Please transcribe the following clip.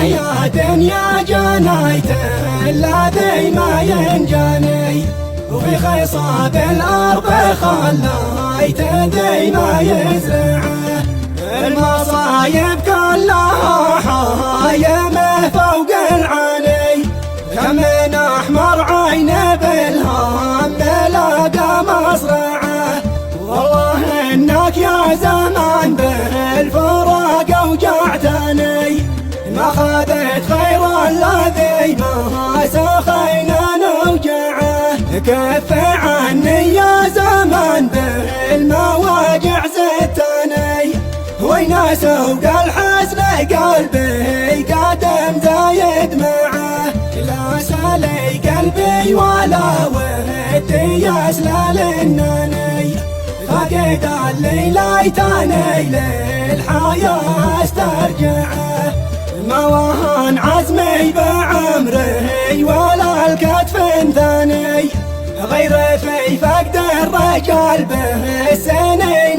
يا دنيا جنيت الذي ما ينجني، وفي خصاب الأرض خليت ذي ما يزرعه. المصايب كلها حايمه فوق العلي، كم من أحمر عين بالهم لقى مصرعه. والله إنك يا زمان بالفراق أوجعتني، ما خذت خير الذي ما سخينا نوجعه. كف عني يا زمان بالمواجع زدتني، وين سوق الحزن قلبي قدم زايد معه. لا سلي قلبي ولا ودي يسلل انني، فقد اللي ليتني للحياة استرجعه. ما وهن عزمي بعمري ولا الكتف ثاني، غير في فقد الرجال به السني